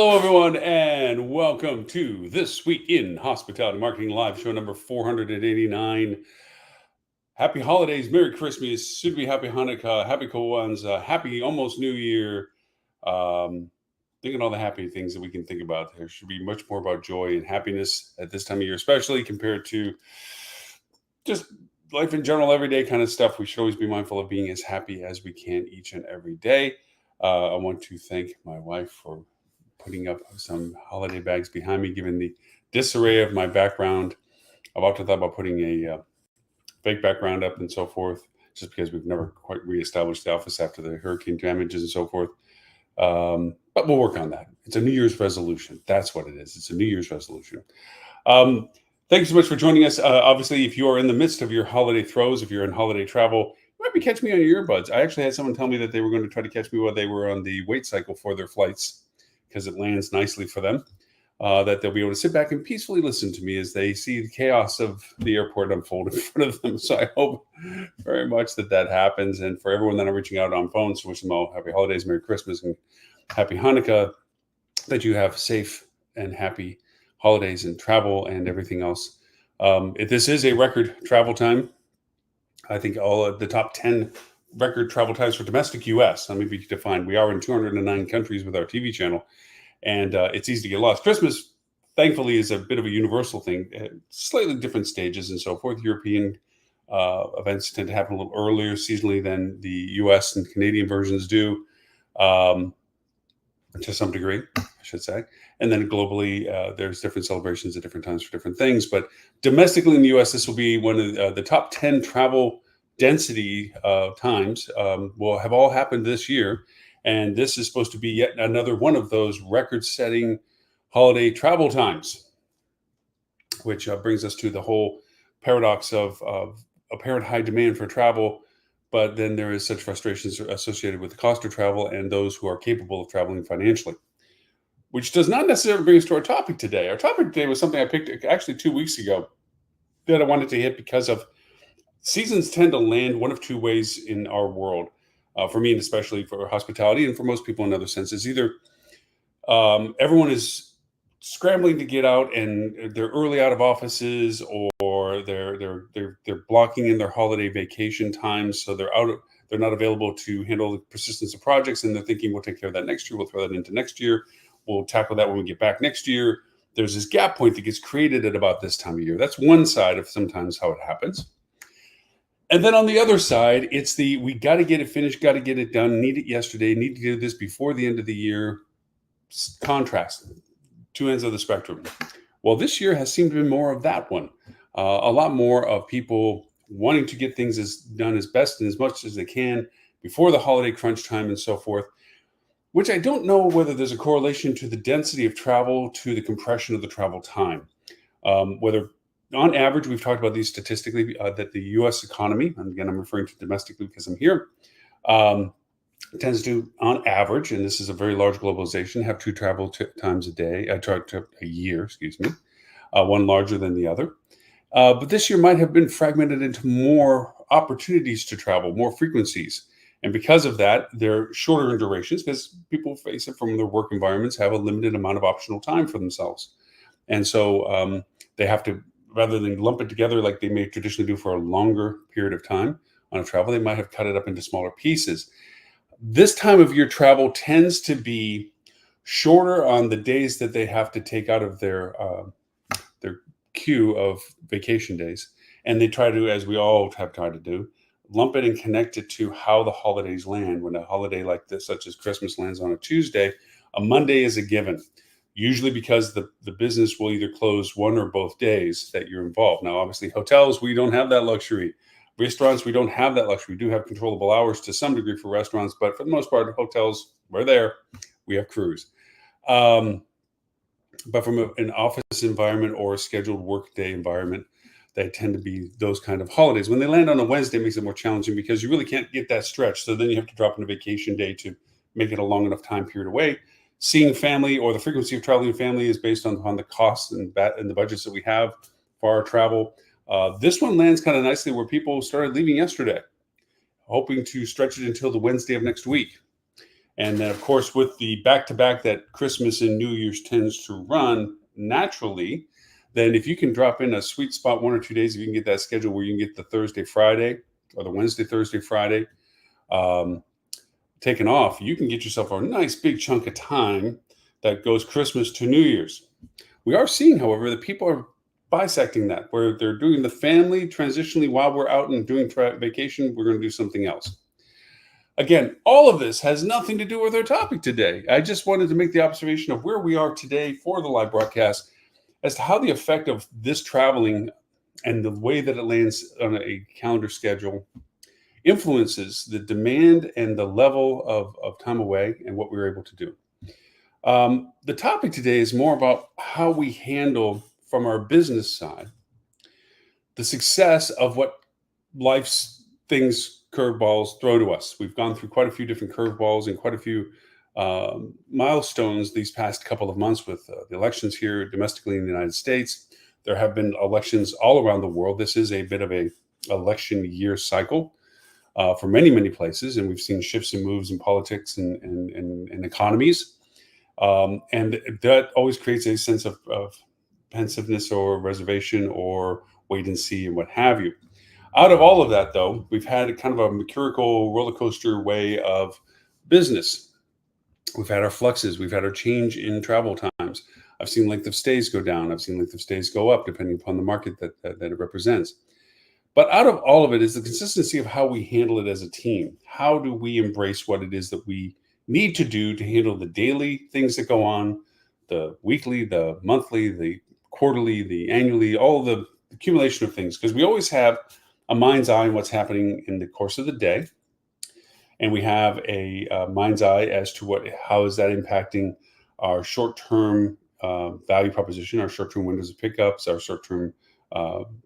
Hello, everyone, and welcome to This Week in Hospitality Marketing Live, show number 489. Happy holidays, Merry Christmas, should be Happy Hanukkah, Happy Kwanzaa, Happy almost New Year. Thinking all the happy things that we can think about. There should be much more about joy and happiness at this time of year, especially compared to just life in general, everyday kind of stuff. We should always be mindful of being as happy as we can each and every day. I want to thank my wife for putting up some holiday bags behind me, given the disarray of my background. I've often thought about putting a fake background up and so forth, just because we've never quite reestablished the office after the hurricane damages and so forth. But we'll work on that. It's a New Year's resolution. That's what it is. It's a New Year's resolution. Thank you so much for joining us. Obviously, if you are in the midst of your holiday throes, if you're in holiday travel, you might be catching me on your earbuds. I actually had someone tell me that they were going to try to catch me while they were on the wait cycle for their flights, because it lands nicely for them, that they'll be able to sit back and peacefully listen to me as they see the chaos of the airport unfold in front of them. So I hope very much that happens. And for everyone that I'm reaching out on phones to wish them all happy holidays, Merry Christmas, and Happy Hanukkah, that you have safe and happy holidays and travel and everything else. If this is a record travel time, I think all of the top 10 record travel times for domestic U.S. Let me be defined. We are in 209 countries with our TV channel, and it's easy to get lost. Christmas, thankfully, is a bit of a universal thing, slightly different stages and so forth. European events tend to happen a little earlier seasonally than the U.S. and Canadian versions do, to some degree, I should say. And then globally, there's different celebrations at different times for different things. But domestically in the U.S., this will be one of the top 10 travel density times will have all happened this year. And this is supposed to be yet another one of those record-setting holiday travel times, which brings us to the whole paradox of apparent high demand for travel, but then there is such frustrations associated with the cost of travel and those who are capable of traveling financially, which does not necessarily bring us to our topic today. Our topic today was something I picked actually 2 weeks ago that I wanted to hit because of seasons tend to land one of two ways in our world. For me, and especially for hospitality, and for most people in other senses, either everyone is scrambling to get out and they're early out of offices, or they're blocking in their holiday vacation times, so they're not available to handle the persistence of projects, and they're thinking we'll take care of that next year, we'll throw that into next year, we'll tackle that when we get back next year. There's this gap point that gets created at about this time of year. That's one side of sometimes how it happens. And then on the other side, it's we got to get it finished, got to get it done, need it yesterday, need to do this before the end of the year. Contrast, two ends of the spectrum. Well, this year has seemed to be more of that one. A lot more of people wanting to get things done as best and as much as they can before the holiday crunch time and so forth, which I don't know whether there's a correlation to the density of travel to the compression of the travel time. Whether on average, we've talked about these statistically, that the U.S. economy, and again, I'm referring to domestically because I'm here, tends to, on average, and this is a very large globalization, have two travel times a year, excuse me, one larger than the other. But this year might have been fragmented into more opportunities to travel, more frequencies. And because of that, they're shorter in durations, because people face it from their work environments, have a limited amount of optional time for themselves. And so they have to, rather than lump it together like they may traditionally do for a longer period of time on a travel, they might have cut it up into smaller pieces. This time of year travel tends to be shorter on the days that they have to take out of their queue of vacation days. And they try to, as we all have tried to do, lump it and connect it to how the holidays land. When a holiday like this, such as Christmas, lands on a Tuesday, a Monday is a given. Usually because the business will either close one or both days that you're involved. Now, obviously, hotels, we don't have that luxury. Restaurants, we don't have that luxury. We do have controllable hours to some degree for restaurants, but for the most part, hotels, we're there. We have crews. But from an office environment or a scheduled workday environment, they tend to be those kind of holidays. When they land on a Wednesday, it makes it more challenging because you really can't get that stretch. So then you have to drop in a vacation day to make it a long enough time period away. Seeing family, or the frequency of traveling with family, is based on the costs and the budgets that we have for our travel. This one lands kind of nicely where people started leaving yesterday, hoping to stretch it until the Wednesday of next week. And then, of course, with the back to back that Christmas and New Year's tends to run naturally, then if you can drop in a sweet spot 1 or 2 days, if you can get that schedule where you can get the Thursday, Friday, or the Wednesday, Thursday, Friday um, taken off, you can get yourself a nice big chunk of time that goes Christmas to New Year's. We are seeing, however, that people are bisecting that, where they're doing the family transitionally while we're out and doing vacation, we're going to do something else. Again, all of this has nothing to do with our topic today. I just wanted to make the observation of where we are today for the live broadcast as to how the effect of this traveling and the way that it lands on a calendar schedule influences the demand and the level of time away and what we were able to do. The topic today is more about how we handle from our business side the success of what life's things curveballs throw to us. We've gone through quite a few different curveballs and quite a few milestones these past couple of months with the elections here domestically in the United States. There have been elections all around the world. This is a bit of a election year cycle for many, many places, and we've seen shifts and moves in politics and economies. And that always creates a sense of pensiveness or reservation or wait and see and what have you. Out of all of that, though, we've had kind of a mercurial roller coaster way of business. We've had our fluxes. We've had our change in travel times. I've seen length of stays go down. I've seen length of stays go up, depending upon the market that it represents. But out of all of it is the consistency of how we handle it as a team. How do we embrace what it is that we need to do to handle the daily things that go on, the weekly, the monthly, the quarterly, the annually, all the accumulation of things? Because we always have a mind's eye on what's happening in the course of the day. And we have a mind's eye as to how is that impacting our short-term value proposition, our short-term windows of pickups, our short-term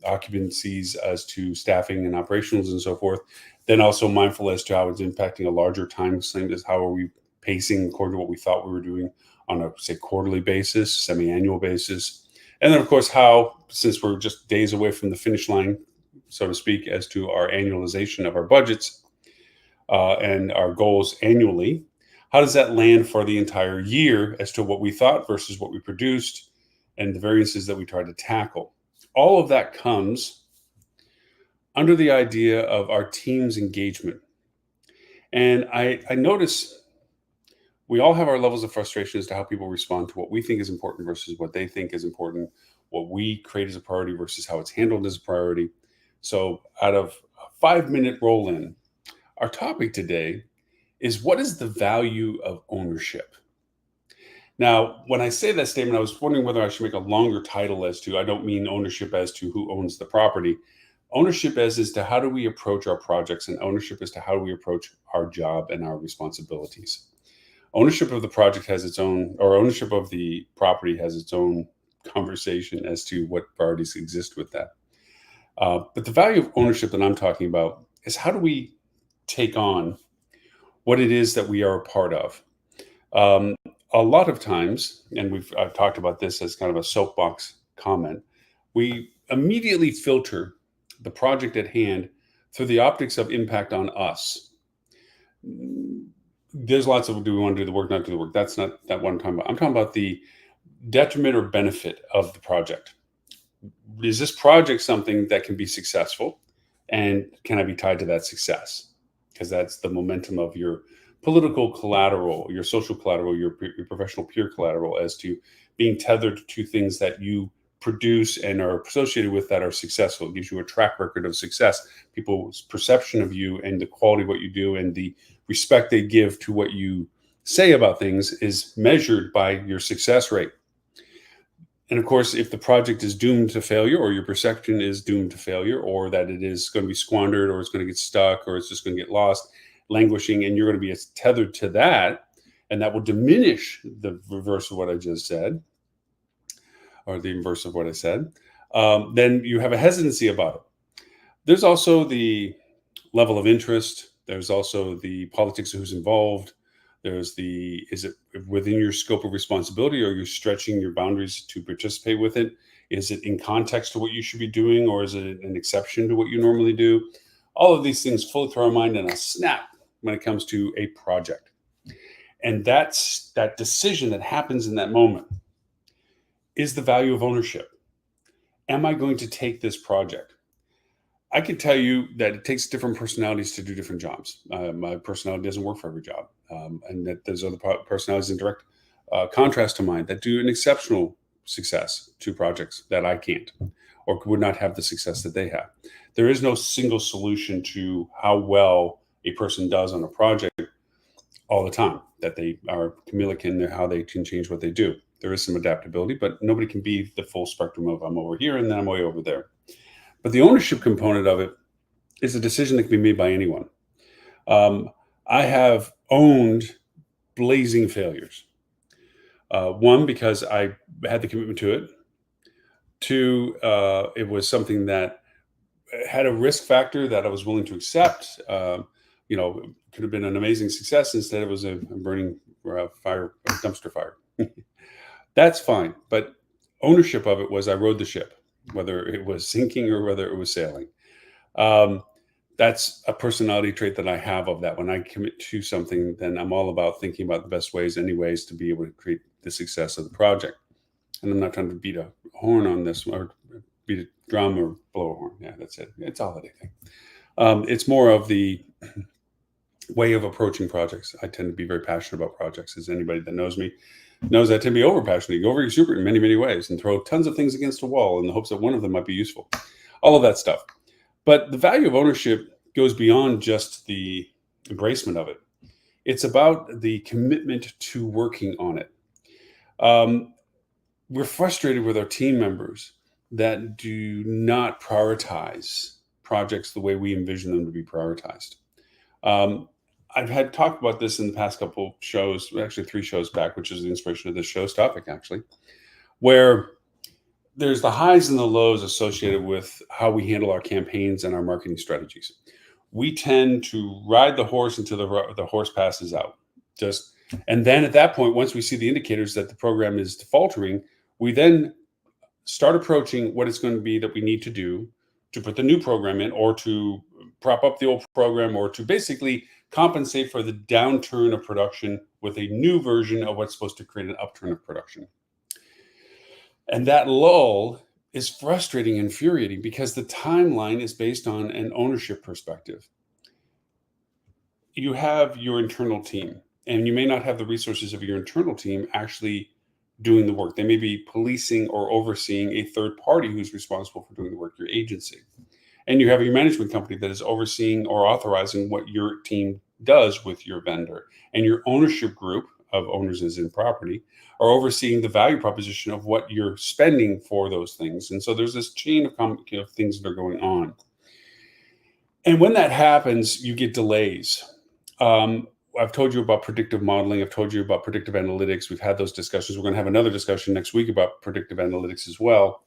occupancies as to staffing and operationals and so forth. Then also mindful as to how it's impacting a larger time frame, as how are we pacing according to what we thought we were doing on a, say, quarterly basis, semi-annual basis. And then, of course, how, since we're just days away from the finish line, so to speak, as to our annualization of our budgets and our goals annually, how does that land for the entire year as to what we thought versus what we produced and the variances that we tried to tackle? All of that comes under the idea of our team's engagement. And I notice we all have our levels of frustration as to how people respond to what we think is important versus what they think is important, what we create as a priority versus how it's handled as a priority. So out of a 5-minute roll in, our topic today is what is the value of ownership? Now, when I say that statement, I was wondering whether I should make a longer title as to, I don't mean ownership as to who owns the property. Ownership as to how do we approach our projects, and ownership as to how do we approach our job and our responsibilities. Ownership of the project has its own, or ownership of the property has its own conversation as to what priorities exist with that. But the value of ownership that I'm talking about is how do we take on what it is that we are a part of. A lot of times, and I've talked about this as kind of a soapbox comment, we immediately filter the project at hand through the optics of impact on us. There's lots of, do we want to do the work, not do the work? That's not that what I'm talking about. I'm talking about the detriment or benefit of the project. Is this project something that can be successful? And can I be tied to that success? Because that's the momentum of your political collateral, your social collateral, your professional peer collateral, as to being tethered to things that you produce and are associated with that are successful. It gives you a track record of success. People's perception of you and the quality of what you do and the respect they give to what you say about things is measured by your success rate. And of course, if the project is doomed to failure, or your perception is doomed to failure, or that it is going to be squandered, or it's going to get stuck, or it's just going to get lost, languishing, and you're going to be tethered to that, and that will diminish the reverse of what I just said, or the inverse of what I said, then you have a hesitancy about it. There's also the level of interest. There's also the politics of who's involved. There's is it within your scope of responsibility, or you're stretching your boundaries to participate with it? Is it in context to what you should be doing, or is it an exception to what you normally do? All of these things flow through our mind in a snap when it comes to a project. And that's that decision that happens in that moment is the value of ownership. Am I going to take this project? I can tell you that it takes different personalities to do different jobs. My personality doesn't work for every job, and that there's other personalities in direct contrast to mine that do an exceptional success to projects that I can't or would not have the success that they have. There is no single solution to how well a person does on a project all the time, that they are chameleon in how they can change what they do. There is some adaptability, but nobody can be the full spectrum of I'm over here and then I'm way over there. But the ownership component of it is a decision that can be made by anyone. I have owned blazing failures. One, because I had the commitment to it. Two, it was something that had a risk factor that I was willing to accept. It could have been an amazing success. Instead, it was a burning fire, a dumpster fire. That's fine. But ownership of it was I rode the ship, whether it was sinking or whether it was sailing. That's a personality trait that I have of that. When I commit to something, then I'm all about thinking about the best ways, any ways to be able to create the success of the project. And I'm not trying to beat a horn on this or beat a drum or blow a horn. Yeah, that's it. It's a holiday thing. It's more of the way of approaching projects. I tend to be very passionate about projects. As anybody that knows me knows, I tend to be over passionate, over exuberant in many, many ways, and throw tons of things against a wall in the hopes that one of them might be useful. All of that stuff. But the value of ownership goes beyond just the embracement of it. It's about the commitment to working on it. We're frustrated with our team members that do not prioritize projects the way we envision them to be prioritized. I've had talked about this in the past couple shows, actually 3 shows back, which is the inspiration of this show's topic, actually, where there's the highs and the lows associated with how we handle our campaigns and our marketing strategies. We tend to ride the horse until the horse passes out. And then at that point, once we see the indicators that the program is faltering, we then start approaching what it's going to be that we need to do to put the new program in, or to prop up the old program, or to basically compensate for the downturn of production with a new version of what's supposed to create an upturn of production. And that lull is frustrating and infuriating because the timeline is based on an ownership perspective. You have your internal team, and you may not have the resources of your internal team actually doing the work. They may be policing or overseeing a third party who's responsible for doing the work, your agency. And you have your management company that is overseeing or authorizing what your team does with your vendor. And your ownership group of owners as in property are overseeing the value proposition of what you're spending for those things. And so there's this chain of things that are going on. And when that happens, you get delays. I've told you about predictive modeling. I've told you about predictive analytics. We've had those discussions. We're going to have another discussion next week about predictive analytics as well.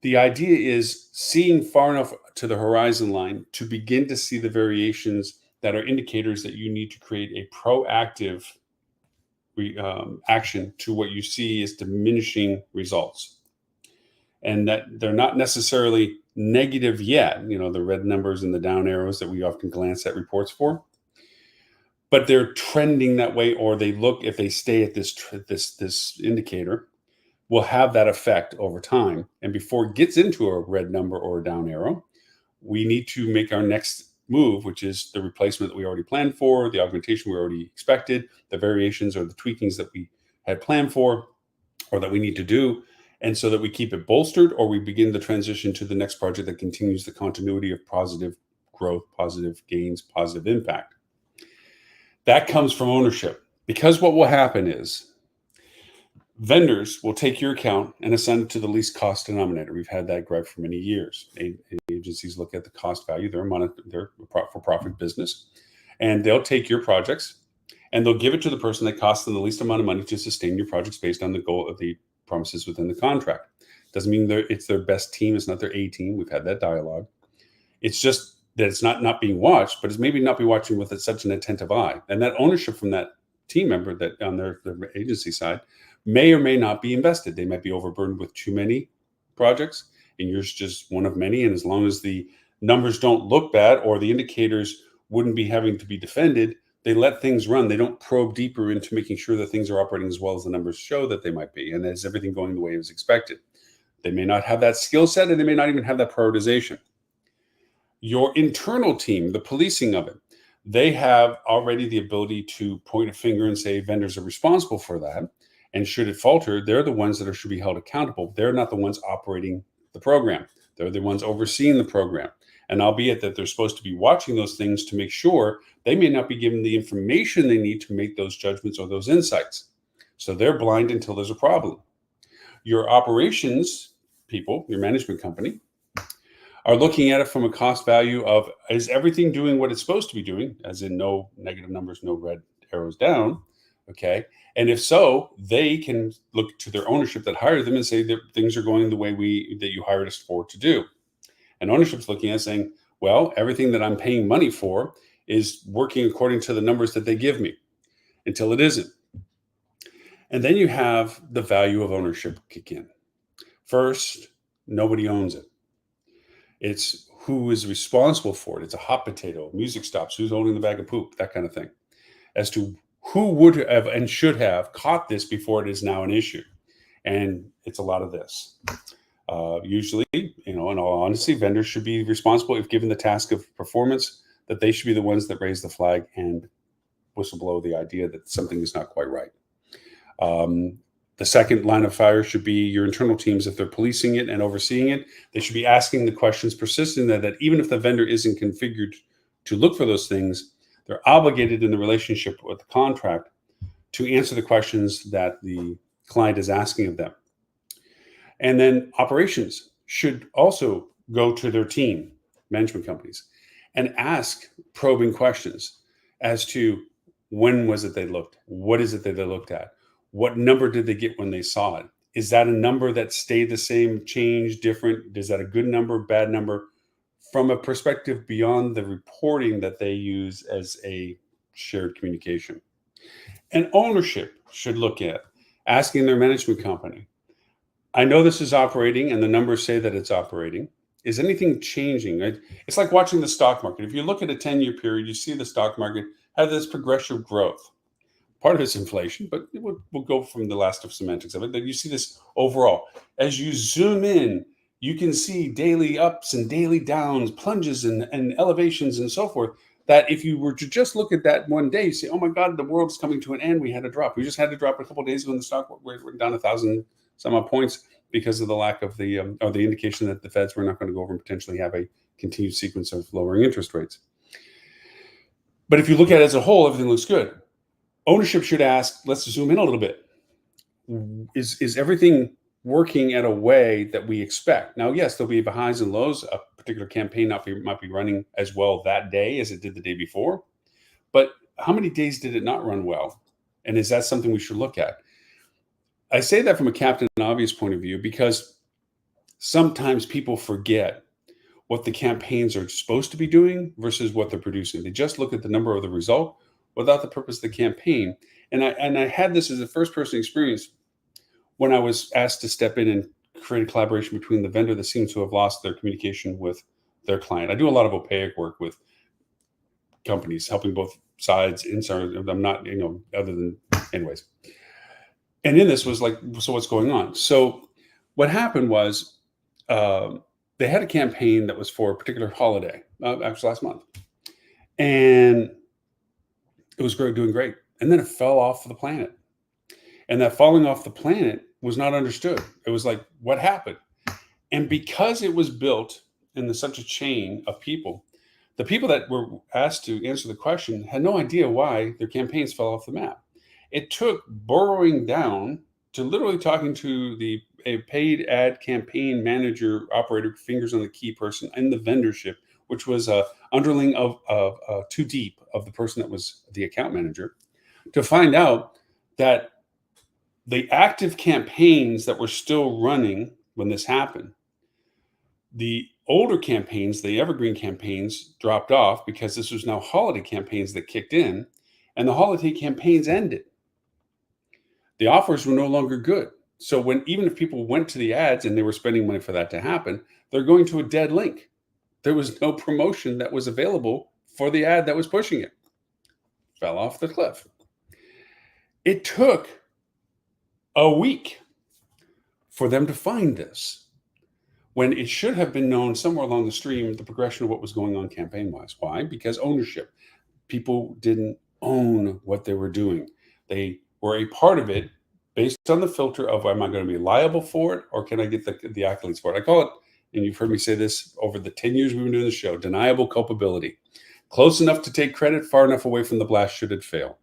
The idea is seeing far enough to the horizon line to begin to see the variations that are indicators that you need to create a proactive action to what you see is diminishing results. And that they're not necessarily negative yet, the red numbers and the down arrows that we often glance at reports for, but they're trending that way, or they look, if they stay at this indicator, will have that effect over time. And before it gets into a red number or a down arrow, we need to make our next move, which is the replacement that we already planned for, the augmentation we already expected, the variations or the tweakings that we had planned for or that we need to do. And so that we keep it bolstered, or we begin the transition to the next project that continues the continuity of positive growth, positive gains, positive impact. That comes from ownership, because what will happen is vendors will take your account and assign it to the least cost denominator. We've had that gripe for many years. Agencies look at the cost value. They're a for-profit business, and they'll take your projects and they'll give it to the person that costs them the least amount of money to sustain your projects based on the goal of the promises within the contract. Doesn't mean it's their best team. It's not their A team. We've had that dialogue. It's just that it's not being watched, but it's maybe not be watching with such an attentive eye. And that ownership from that team member that on their agency side may or may not be invested. They might be overburdened with too many projects, and yours just one of many. And as long as the numbers don't look bad or the indicators wouldn't be having to be defended, They let things run. They don't probe deeper into making sure that things are operating as well as the numbers show that they might be, and is everything going the way it was expected. They may not have that skill set, and they may not even have that prioritization. Your internal team, the policing of it, they have already the ability to point a finger and say vendors are responsible for that. And should it falter, they're the ones that should be held accountable. They're not the ones operating the program. They're the ones overseeing the program. And albeit that they're supposed to be watching those things to make sure, they may not be given the information they need to make those judgments or those insights. So they're blind until there's a problem. Your operations people, your management company, are looking at it from a cost value of, is everything doing what it's supposed to be doing, as in no negative numbers, no red arrows down, okay? And if so, they can look to their ownership that hired them and say that things are going the way that you hired us for to do. And ownership's looking at saying, well, everything that I'm paying money for is working according to the numbers that they give me, until it isn't. And then you have the value of ownership kick in. First, nobody owns it. It's who is responsible for it. It's a hot potato. Music stops. Who's owning the bag of poop? That kind of thing. As to who would have and should have caught this before it is now an issue. And it's a lot of this. Usually, in all honesty, vendors should be responsible if given the task of performance, that they should be the ones that raise the flag and whistleblow the idea that something is not quite right. The second line of fire should be your internal teams. If they're policing it and overseeing it, they should be asking the questions persistently that even if the vendor isn't configured to look for those things, they're obligated in the relationship with the contract to answer the questions that the client is asking of them. And then operations should also go to their team, management companies, and ask probing questions as to when was it they looked? What is it that they looked at? What number did they get when they saw it? Is that a number that stayed the same, changed, different? Is that a good number, bad number? From a perspective beyond the reporting that they use as a shared communication. And ownership should look at asking their management company, I know this is operating and the numbers say that it's operating. Is anything changing? It's like watching the stock market. If you look at a 10-year period, you see the stock market have this progressive growth. Part of it's inflation, but we'll go from the last of semantics of it. That you see this overall. As you zoom in, you can see daily ups and daily downs, plunges and elevations and so forth. That if you were to just look at that one day, you say, oh my God, the world's coming to an end. We had a drop. We just had to drop a couple of days ago in the stock. We're down 1,000 some odd points because of the lack of the or the indication that the Feds were not going to go over and potentially have a continued sequence of lowering interest rates. But if you look at it as a whole, everything looks good. Ownership should ask, let's zoom in a little bit. Is everything working at a way that we expect? Now, yes, there'll be highs and lows. A particular campaign might be running as well that day as it did the day before. But how many days did it not run well? And is that something we should look at? I say that from a Captain Obvious point of view because sometimes people forget what the campaigns are supposed to be doing versus what they're producing. They just look at the number of the result without the purpose of the campaign. And I had this as a first-person experience when I was asked to step in and create a collaboration between the vendor that seems to have lost their communication with their client. I do a lot of opaque work with companies, helping both sides inside. I'm not, other than, anyways. And in this was like, so what's going on? So what happened was they had a campaign that was for a particular holiday, actually last month. And it was doing great. And then it fell off the planet. And that falling off the planet was not understood. It was like, what happened? And because it was built in such a chain of people, the people that were asked to answer the question had no idea why their campaigns fell off the map. It took burrowing down to literally talking to a paid ad campaign manager, operator, fingers on the key person in the vendorship, which was a underling of too deep of the person that was the account manager, to find out that the active campaigns that were still running when this happened, the older campaigns, the evergreen campaigns, dropped off because this was now holiday campaigns that kicked in, and the holiday campaigns ended. The offers were no longer good. So even if people went to the ads and they were spending money for that to happen, they're going to a dead link. There was no promotion that was available for the ad that was pushing it. fell off the cliff. It took a week for them to find this, when it should have been known somewhere along the stream, the progression of what was going on campaign-wise. Why? Because ownership. People didn't own what they were doing. They were a part of it based on the filter of, am I going to be liable for it, or can I get the accolades for it? I call it, and you've heard me say this over the 10 years we've been doing the show, deniable culpability. Close enough to take credit, far enough away from the blast should it fail.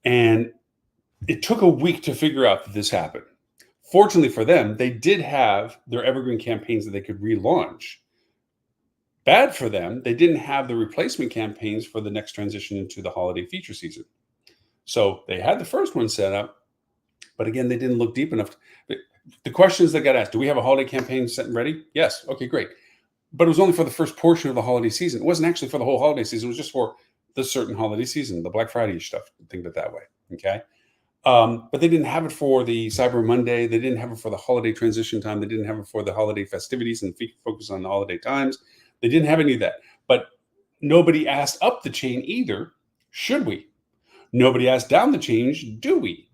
And it took a week to figure out that this happened. Fortunately for them, they did have their evergreen campaigns that they could relaunch. Bad for them, they didn't have the replacement campaigns for the next transition into the holiday feature season. So they had the first one set up, but again, they didn't look deep enough. The questions that got asked, do we have a holiday campaign set and ready? Yes. Okay, great. But it was only for the first portion of the holiday season. It wasn't actually for the whole holiday season. It was just for the certain holiday season, the Black Friday stuff, think of it that way. Okay. But they didn't have it for the Cyber Monday. They didn't have it for the holiday transition time. They didn't have it for the holiday festivities and focus on the holiday times. They didn't have any of that. But nobody asked up the chain either, should we? Nobody asked down the chain, do we?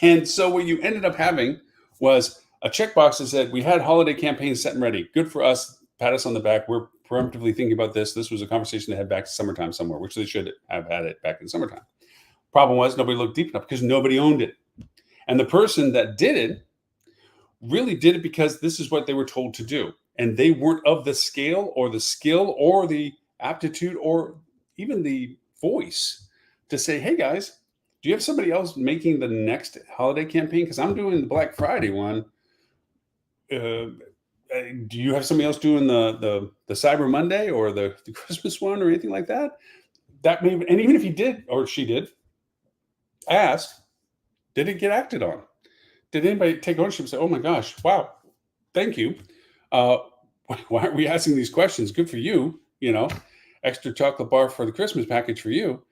And so what you ended up having was a checkbox that said, we had holiday campaigns set and ready. Good for us. Pat us on the back. We're preemptively thinking about this. This was a conversation they had back to summertime somewhere, which they should have had it back in summertime. Problem was, nobody looked deep enough because nobody owned it. And the person that did it really did it because this is what they were told to do. And they weren't of the scale or the skill or the aptitude or even the voice to say, hey guys, do you have somebody else making the next holiday campaign? Because I'm doing the Black Friday one. Do you have somebody else doing the Cyber Monday or the Christmas one or anything like that? That may, and even if he did or she did ask, did it get acted on? Did anybody take ownership and say, oh my gosh, wow, thank you. Why are we asking these questions? Good for you, extra chocolate bar for the Christmas package for you.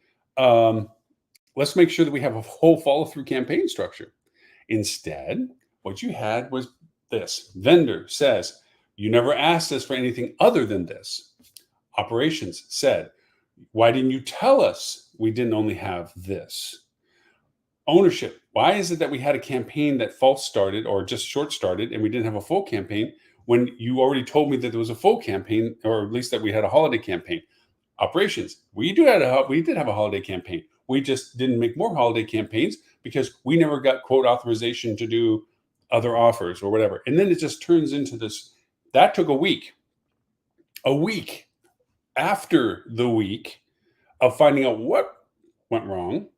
Let's make sure that we have a whole follow-through campaign structure. Instead, what you had was this. Vendor says, you never asked us for anything other than this. Operations said, why didn't you tell us we didn't only have this? Ownership. Why is it that we had a campaign that false started or just short started and we didn't have a full campaign when you already told me that there was a full campaign, or at least that we had a holiday campaign? Operations. We did have a holiday campaign. We just didn't make more holiday campaigns because we never got quote authorization to do other offers or whatever. And then it just turns into this. That took a week. A week after the week of finding out what went wrong.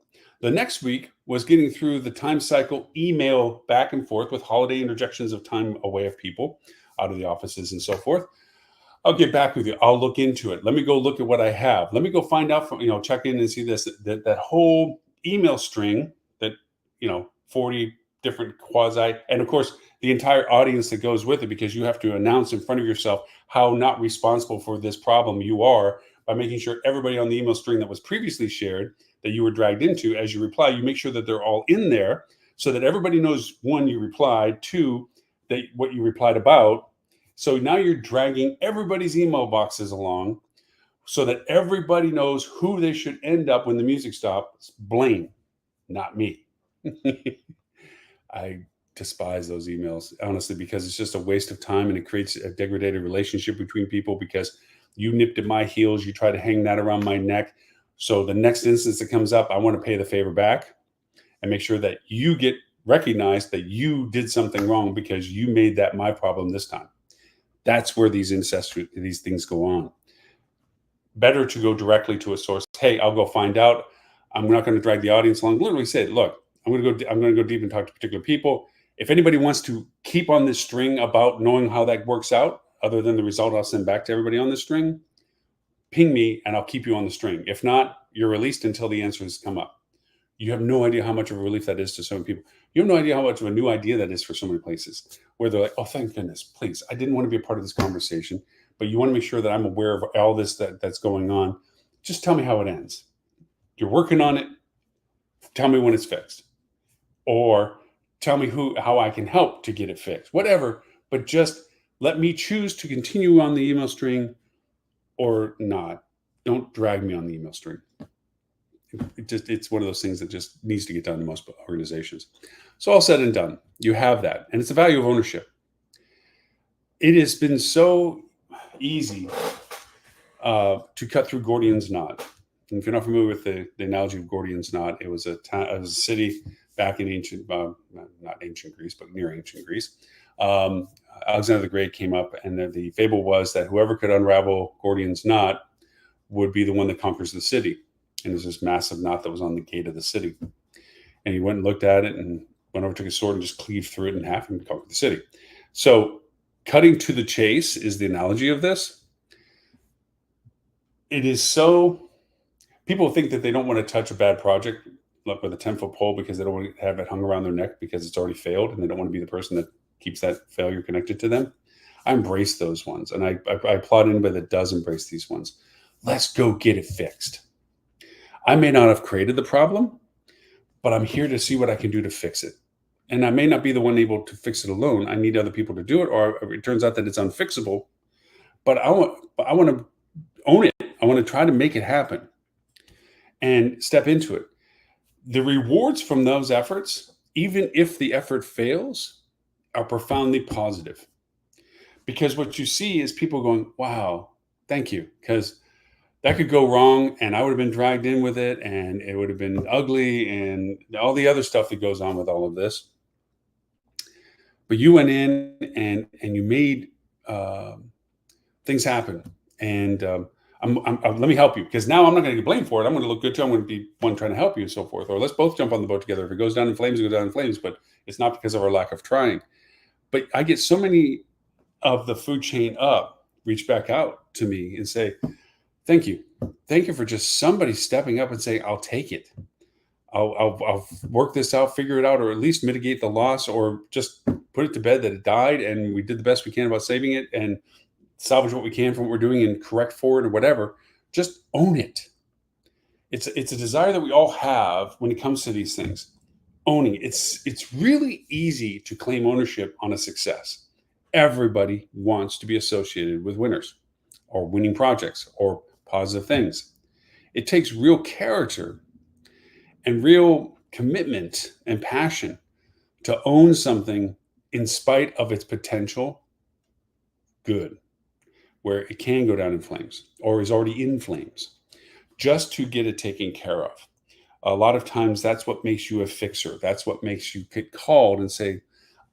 The next week was getting through the time cycle email back and forth with holiday interjections of time away of people out of the offices and so forth. I'll get back with you. I'll look into it. Let me go look at what I have. Let me go find out from, check in and see this, that whole email string that, 40 different quasi, and of course, the entire audience that goes with it, because you have to announce in front of yourself how not responsible for this problem you are by making sure everybody on the email string that was previously shared that you were dragged into, as you reply, you make sure that they're all in there so that everybody knows, one, you replied, two, that what you replied about. So now you're dragging everybody's email boxes along so that everybody knows who they should end up when the music stops. Blame, not me. I despise those emails, honestly, because it's just a waste of time and it creates a degraded relationship between people because you nipped at my heels. You try to hang that around my neck. So the next instance that comes up, I want to pay the favor back and make sure that you get recognized that you did something wrong because you made that my problem this time. That's where these things go on. Better to go directly to a source. Hey, I'll go find out. I'm not going to drag the audience along. Literally say, look, I'm going to go deep and talk to particular people. If anybody wants to keep on this string about knowing how that works out, other than the result I'll send back to everybody on this string, ping me and I'll keep you on the string. If not, you're released until the answers come up. You have no idea how much of a relief that is to so many people. You have no idea how much of a new idea that is for so many places where they're like, oh, thank goodness, please. I didn't want to be a part of this conversation, but you want to make sure that I'm aware of all this that's going on. Just tell me how it ends. You're working on it. Tell me when it's fixed. Or tell me how I can help to get it fixed. Whatever, but just let me choose to continue on the email string or not. Don't drag me on the email string. It's one of those things that just needs to get done in most organizations. So all said and done, you have that, and it's the value of ownership. It has been so easy to cut through Gordian's knot. And if you're not familiar with the analogy of Gordian's knot, it was a city back in ancient, not ancient Greece, but near ancient Greece. Alexander the Great came up, and the fable was that whoever could unravel Gordian's knot would be the one that conquers the city. And there's this massive knot that was on the gate of the city. And he went and looked at it and went over, took his sword and just cleaved through it in half and conquered the city. So cutting to the chase is the analogy of this. It is so, people think that they don't want to touch a bad project like with a 10-foot pole because they don't want to have it hung around their neck because it's already failed, and they don't want to be the person that keeps that failure connected to them. I embrace those ones, and I applaud anybody that does embrace these ones. Let's go get it fixed. I may not have created the problem, but I'm here to see what I can do to fix it. And I may not be the one able to fix it alone. I need other people to do it, or it turns out that it's unfixable. But I want to own it. I want to try to make it happen and step into it. The rewards from those efforts, even if the effort fails, are profoundly positive. Because what you see is people going, wow, thank you. Because that could go wrong, and I would have been dragged in with it, and it would have been ugly, and all the other stuff that goes on with all of this. But you went in and you made things happen, and let me help you, because now I'm not going to get blamed for it. I'm going to look good too. I'm going to be one trying to help you and so forth. Or let's both jump on the boat together. If it goes down in flames, it goes down in flames. But it's not because of our lack of trying. But I get so many of the food chain up reach back out to me and say, thank you. Thank you for just somebody stepping up and saying, I'll take it. I'll work this out, figure it out, or at least mitigate the loss, or just put it to bed that it died and we did the best we can about saving it and salvage what we can from what we're doing and correct for it or whatever. Just own it. It's a desire that we all have when it comes to these things. Owning it. It's really easy to claim ownership on a success. Everybody wants to be associated with winners or winning projects or positive things. It takes real character and real commitment and passion to own something in spite of its potential good, where it can go down in flames or is already in flames, just to get it taken care of. A lot of times that's what makes you a fixer. That's what makes you get called and say,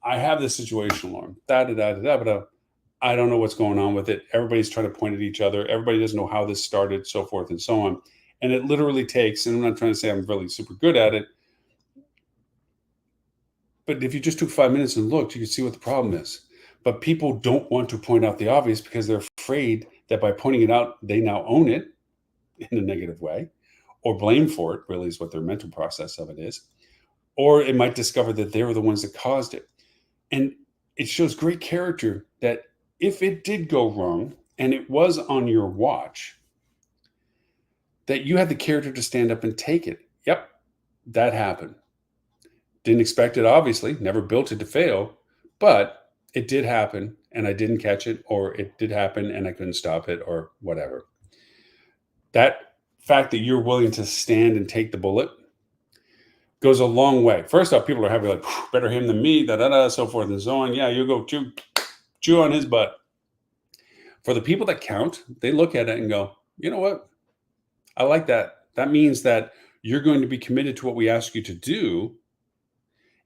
I have this situation, Lauren. I don't know what's going on with it. Everybody's trying to point at each other. Everybody doesn't know how this started, so forth and so on. And it literally takes, and I'm not trying to say I'm really super good at it, but if you just took 5 minutes and looked, you could see what the problem is. But people don't want to point out the obvious because they're afraid that by pointing it out, they now own it in a negative way, or blame for it, really is what their mental process of it is. Or it might discover that they were the ones that caused it. And it shows great character that if it did go wrong and it was on your watch, that you had the character to stand up and take it. Yep, that happened. Didn't expect it, obviously, never built it to fail, but it did happen and I didn't catch it, or it did happen and I couldn't stop it, or whatever. That fact that you're willing to stand and take the bullet goes a long way. First off, people are happy, like, better him than me, so forth and so on. Yeah, you go chew on his butt. For the people that count, they look at it and go, you know what? I like that. That means that you're going to be committed to what we ask you to do,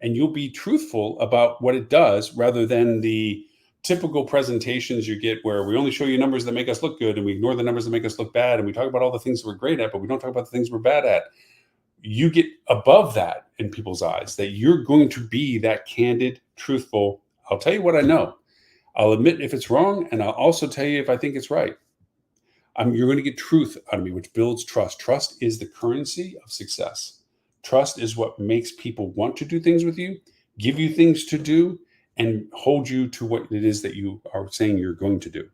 and you'll be truthful about what it does, rather than the typical presentations you get where we only show you numbers that make us look good and we ignore the numbers that make us look bad, and we talk about all the things that we're great at, but we don't talk about the things we're bad at. You get above that in people's eyes, that you're going to be that candid, truthful, I'll tell you what I know. I'll admit if it's wrong, and I'll also tell you if I think it's right. You're going to get truth out of me, which builds trust. Trust is the currency of success. Trust is what makes people want to do things with you, give you things to do, and hold you to what it is that you are saying you're going to do.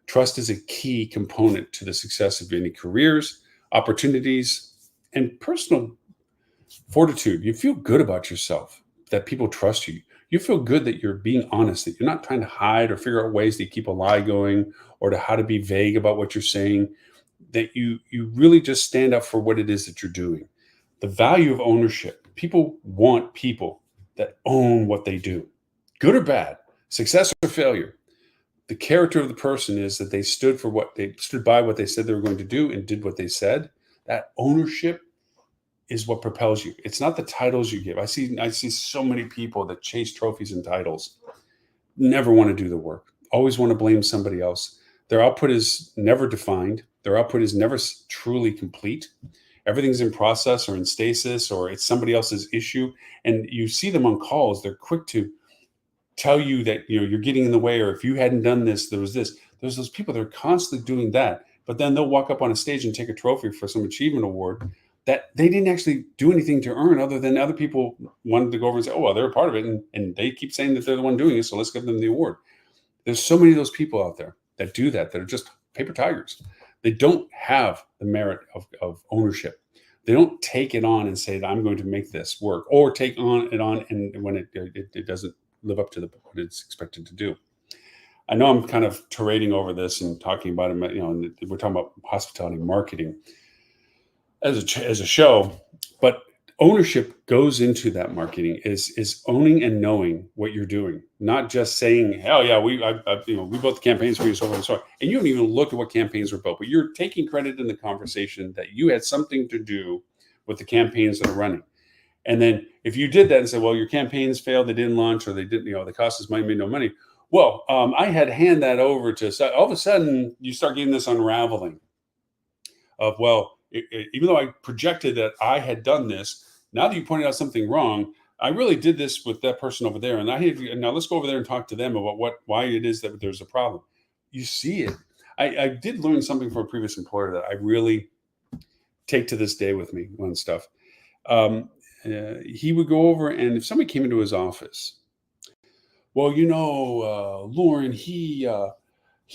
Trust is a key component to the success of any careers, opportunities, and personal fortitude. You feel good about yourself, that people trust you. You feel good that you're being honest, that you're not trying to hide or figure out ways to keep a lie going, or to how to be vague about what you're saying. that you really just stand up for what it is that you're doing. The value of ownership. People want people that own what they do, good or bad, success or failure. The character of the person is that they stood by what they said they were going to do and did what they said. That ownership is what propels you. It's not the titles you give. I see so many people that chase trophies and titles, never want to do the work, always want to blame somebody else. Their output is never defined. Their output is never truly complete. Everything's in process or in stasis, or it's somebody else's issue. And you see them on calls. They're quick to tell you that you're getting in the way, or if you hadn't done this, there was this. There's those people that are constantly doing that, but then they'll walk up on a stage and take a trophy for some achievement award that they didn't actually do anything to earn, other than other people wanted to go over and say, oh, well, they're a part of it, and they keep saying that they're the one doing it, so let's give them the award. There's so many of those people out there that do that are just paper tigers. They don't have the merit of ownership. They don't take it on and say that I'm going to make this work, or take it on and when it doesn't live up to what it's expected to do. I know I'm kind of parading over this and talking about it, and we're talking about hospitality marketing as a show, but ownership goes into that marketing, is owning and knowing what you're doing, not just saying, hell yeah, we built the campaigns for you, so on and so on. And you don't even look at what campaigns were built, but you're taking credit in the conversation that you had something to do with the campaigns that are running. And then if you did that and said, well, your campaigns failed, they didn't launch, or they didn't, the cost us money, made no money. Well, I had to hand that over to, all of a sudden you start getting this unraveling of, well, even though I projected that I had done this, now that you pointed out something wrong, I really did this with that person over there. And now let's go over there and talk to them about why it is that there's a problem. You see it. I did learn something from a previous employer that I really take to this day with me on stuff. He would go over, and if somebody came into his office, well, Lauren, he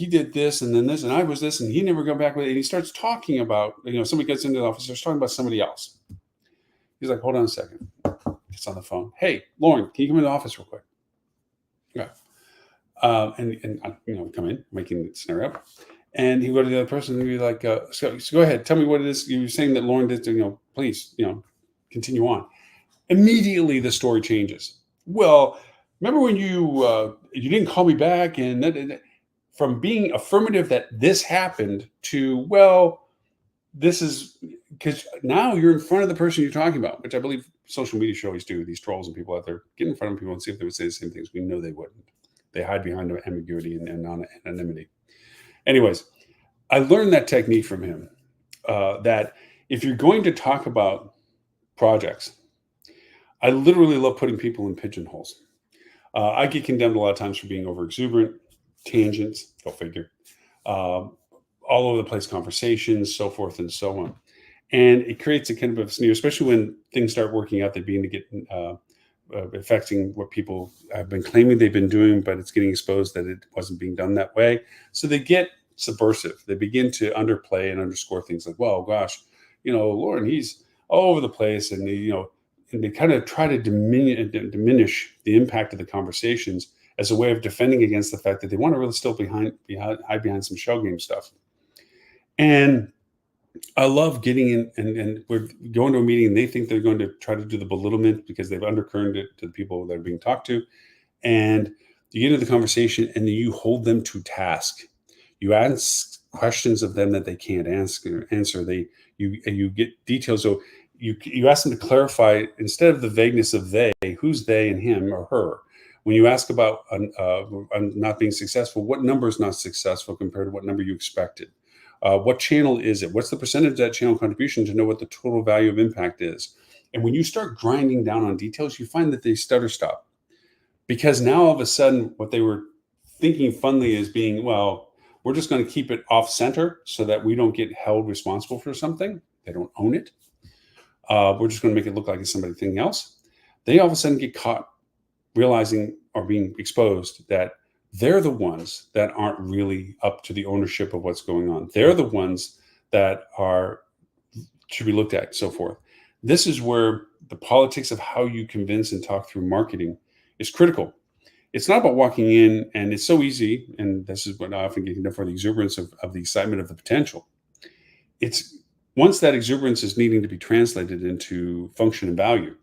did this and then this, and I was this, and he never got back with it. And he starts talking about, somebody gets into the office, starts talking about somebody else. He's like, hold on a second. Gets on the phone. Hey, Lauren, can you come into the office real quick? Yeah. And come in, making the scenario up. And he go to the other person and be like, so go ahead, tell me what it is. You were saying that Lauren did, please, continue on. Immediately the story changes. Well, remember when you didn't call me back, and from being affirmative that this happened to, well, this is because now you're in front of the person you're talking about, which I believe social media should always do. These trolls and people out there get in front of people and see if they would say the same things. We know they wouldn't. They hide behind ambiguity and anonymity. Anyways, I learned that technique from him, that if you're going to talk about projects, I literally love putting people in pigeonholes. I get condemned a lot of times for being over exuberant, tangents, go figure, all over the place conversations, so forth and so on. And it creates a kind of a sneer, especially when things start working out, they begin to get affecting what people have been claiming they've been doing, but it's getting exposed that it wasn't being done that way. So they get subversive. They begin to underplay and underscore things like, well, gosh, Lauren, he's all over the place. And they kind of try to diminish the impact of the conversations as a way of defending against the fact that they want to really still hide behind some show game stuff. And I love getting in, and we're going to a meeting and they think they're going to try to do the belittlement because they've undercurrent it to the people that are being talked to. And you get into the conversation and then you hold them to task. You ask questions of them that they can't answer. You get details. So you ask them to clarify, instead of the vagueness of they, who's they and him or her. When you ask about not being successful, what number is not successful compared to what number you expected? What channel is it? What's the percentage of that channel contribution to know what the total value of impact is? And when you start grinding down on details, you find that they stutter stop. Because now all of a sudden, what they were thinking funnily is being, well, we're just going to keep it off center so that we don't get held responsible for something. They don't own it. We're just going to make it look like it's something else. They all of a sudden get caught realizing or being exposed that they're the ones that aren't really up to the ownership of what's going on. They're the ones that should be looked at, so forth. This is where the politics of how you convince and talk through marketing is critical. It's not about walking in, and it's so easy, and this is what I often get for the exuberance of the excitement of the potential. it's once that exuberance is needing to be translated into function and value,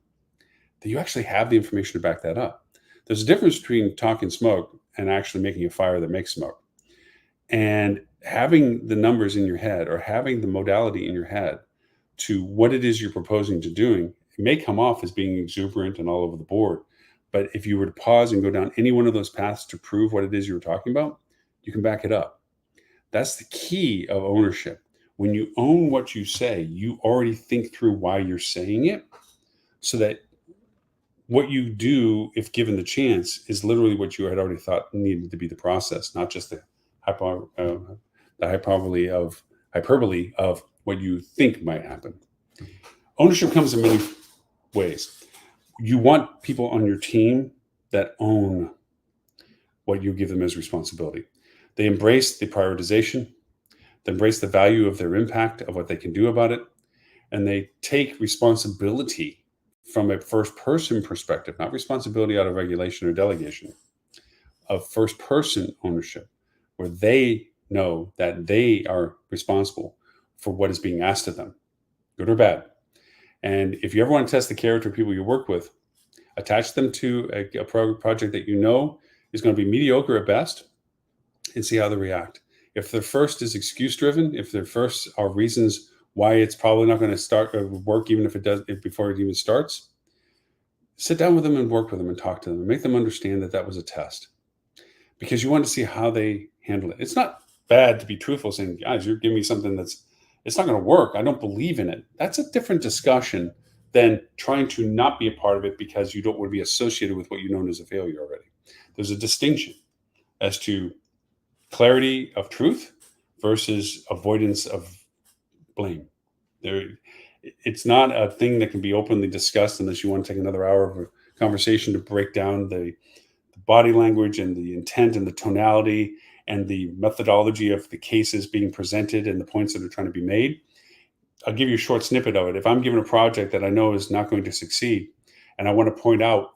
that you actually have the information to back that up. There's a difference between talking smoke and actually making a fire that makes smoke. And having the numbers in your head or having the modality in your head to what it is you're proposing to doing, it may come off as being exuberant and all over the board. But if you were to pause and go down any one of those paths to prove what it is you were talking about, you can back it up. That's the key of ownership. When you own what you say, you already think through why you're saying it, so that what you do, if given the chance, is literally what you had already thought needed to be the process, not just the hyperbole of what you think might happen. Ownership comes in many ways. You want people on your team that own what you give them as responsibility. They embrace the prioritization, they embrace the value of their impact, of what they can do about it, and they take responsibility from a first person perspective, not responsibility out of regulation or delegation, of first person ownership, where they know that they are responsible for what is being asked of them, good or bad. And if you ever want to test the character of people you work with, attach them to a project that you know is going to be mediocre at best and see how they react. If their first is excuse driven, if their first are reasons why it's probably not going to start or work, even if it does, before it even starts, sit down with them and work with them and talk to them and make them understand that that was a test, because you want to see how they handle it. It's not bad to be truthful, saying, guys, you're giving me something it's not going to work. I don't believe in it. That's a different discussion than trying to not be a part of it because you don't want to be associated with what you know as a failure already. There's a distinction as to clarity of truth versus avoidance of blame. It's not a thing that can be openly discussed unless you want to take another hour of a conversation to break down the body language and the intent and the tonality and the methodology of the cases being presented and the points that are trying to be made. I'll give you a short snippet of it. If I'm given a project that I know is not going to succeed, and I want to point out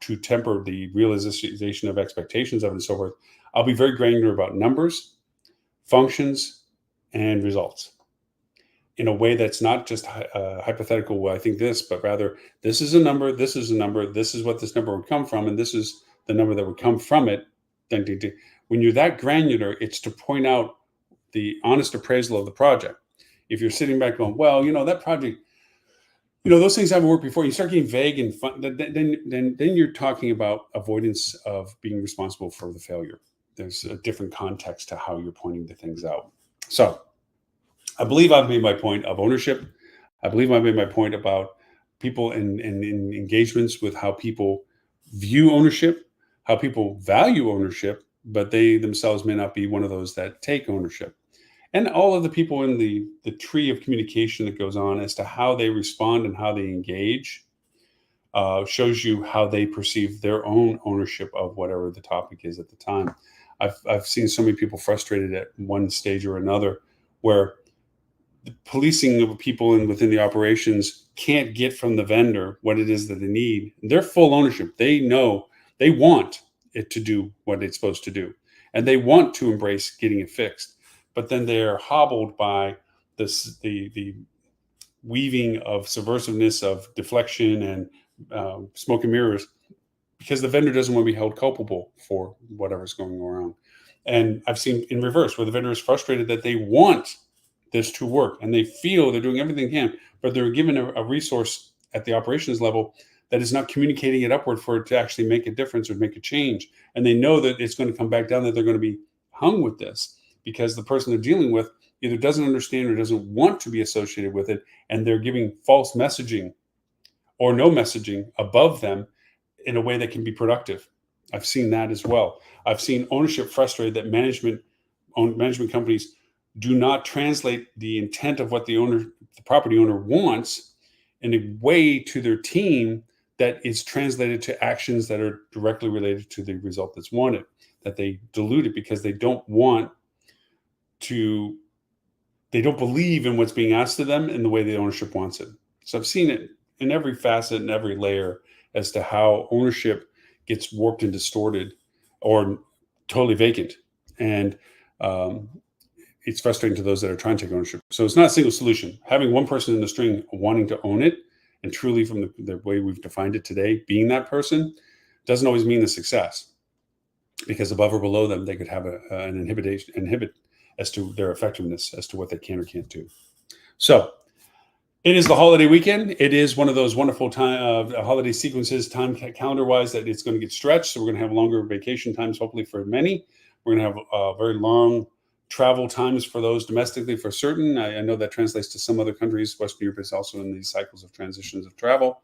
to temper the realization of expectations of it and so forth, I'll be very granular about numbers, functions, and results in a way that's not just hypothetical, well, I think this, but rather this is a number, this is a number, this is what this number would come from, and this is the number that would come from it. When you're that granular, it's to point out the honest appraisal of the project. If you're sitting back going, well, that project, those things haven't worked before, you start getting vague and fun, then you're talking about avoidance of being responsible for the failure. There's a different context to how you're pointing the things out. So I believe I've made my point of ownership. I believe I've made my point about people and engagements with how people view ownership, how people value ownership, but they themselves may not be one of those that take ownership. And all of the people in the tree of communication that goes on as to how they respond and how they engage shows you how they perceive their own ownership of whatever the topic is at the time. I've seen so many people frustrated at one stage or another where the policing of people within the operations can't get from the vendor what it is that they need. They're full ownership. They know they want it to do what it's supposed to do, and they want to embrace getting it fixed. But then they're hobbled by the weaving of subversiveness, of deflection, and smoke and mirrors, because the vendor doesn't want to be held culpable for whatever's going around. And I've seen in reverse where the vendor is frustrated that they want this to work and they feel they're doing everything they can, but they're given a resource at the operations level that is not communicating it upward for it to actually make a difference or make a change. And they know that it's going to come back down, that they're going to be hung with this because the person they're dealing with either doesn't understand or doesn't want to be associated with it. And they're giving false messaging or no messaging above them in a way that can be productive. I've seen that as well. I've seen ownership frustrated that management companies do not translate the intent of what the property owner wants in a way to their team that is translated to actions that are directly related to the result that's wanted, that they dilute it because they don't believe in what's being asked of them in the way the ownership wants it. So I've seen it in every facet and every layer as to how ownership gets warped and distorted or totally vacant. And it's frustrating to those that are trying to take ownership. So it's not a single solution. Having one person in the string wanting to own it, and truly from the way we've defined it today, being that person doesn't always mean the success, because above or below them, they could have an inhibit as to their effectiveness, as to what they can or can't do. So it is the holiday weekend. It is one of those wonderful holiday sequences, time calendar-wise, that it's going to get stretched. So we're going to have longer vacation times, hopefully for many. We're going to have very long travel times for those domestically for certain. I know that translates to some other countries. Western Europe is also in these cycles of transitions of travel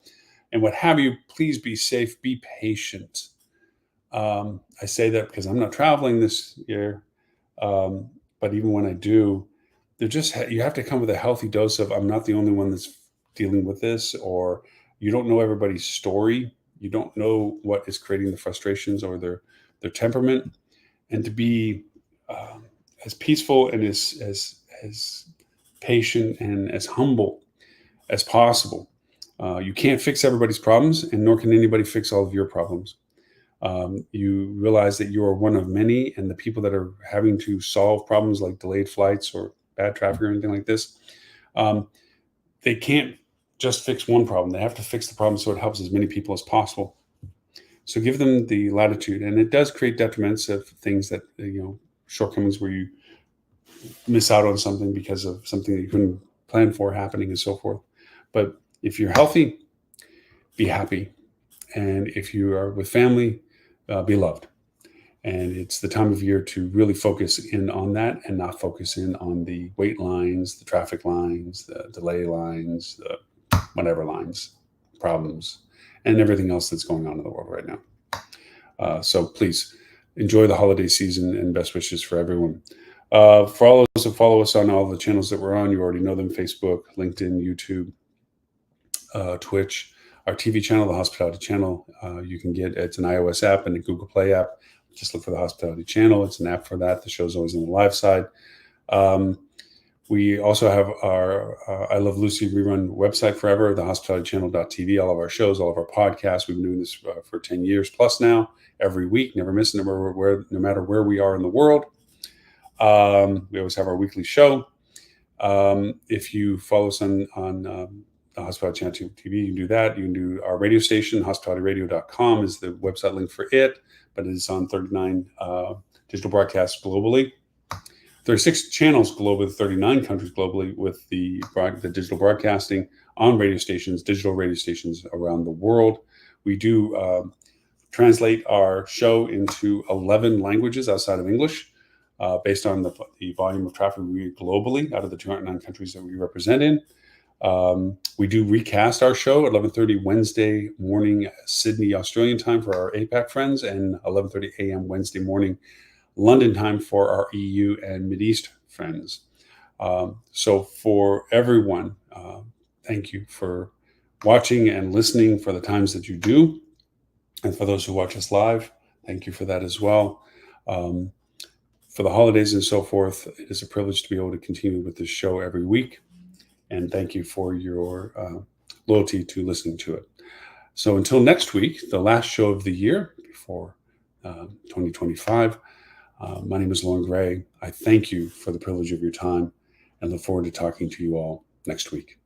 and what have you. Please be safe, be patient. I say that because I'm not traveling this year. But even when I do, you have to come with a healthy dose of, I'm not the only one that's dealing with this, or you don't know everybody's story. You don't know what is creating the frustrations or their temperament, and to be as peaceful and as patient and as humble as possible. You can't fix everybody's problems, and nor can anybody fix all of your problems. You realize that you are one of many, and the people that are having to solve problems like delayed flights or bad traffic or anything like this, they can't just fix one problem. They have to fix the problem so it helps as many people as possible. So give them the latitude, and it does create detriments of things that, shortcomings where you miss out on something because of something that you couldn't plan for happening and so forth. But if you're healthy, be happy. And if you are with family, be loved. And it's the time of year to really focus in on that and not focus in on the wait lines, the traffic lines, the delay lines, the whatever lines, problems, and everything else that's going on in the world right now. So please enjoy the holiday season, and best wishes for everyone. For all those who follow us on all the channels that we're on, you already know them: Facebook, LinkedIn, YouTube, Twitch. Our TV channel, the Hospitality Channel, you can get, it's an iOS app and a Google Play app. Just look for the Hospitality Channel. It's an app for that. The show's always on the live side. We also have our I Love Lucy rerun website forever, thehospitalitychannel.tv. All of our shows, all of our podcasts. We've been doing this for 10 years plus now, every week, never missing it, no matter where we are in the world. We always have our weekly show. If you follow us on Hospitality Channel TV, you can do that. You can do our radio station, hospitalityradio.com is the website link for it, but it is on 39 digital broadcasts globally. 36 channels globally, 39 countries globally, with the digital broadcasting on radio stations, digital radio stations around the world. We do translate our show into 11 languages outside of English, based on the volume of traffic we get globally out of the 209 countries that we represent in. We do recast our show at 11:30 Wednesday morning Sydney Australian time for our APAC friends, and 11:30 a.m. Wednesday morning London time for our EU and Mideast friends. So for everyone, thank you for watching and listening for the times that you do, and for those who watch us live, thank you for that as well. For the holidays and so forth, it is a privilege to be able to continue with this show every week. And thank you for your loyalty to listening to it. So until next week, the last show of the year before 2025, my name is Lauren Gray. I thank you for the privilege of your time and look forward to talking to you all next week.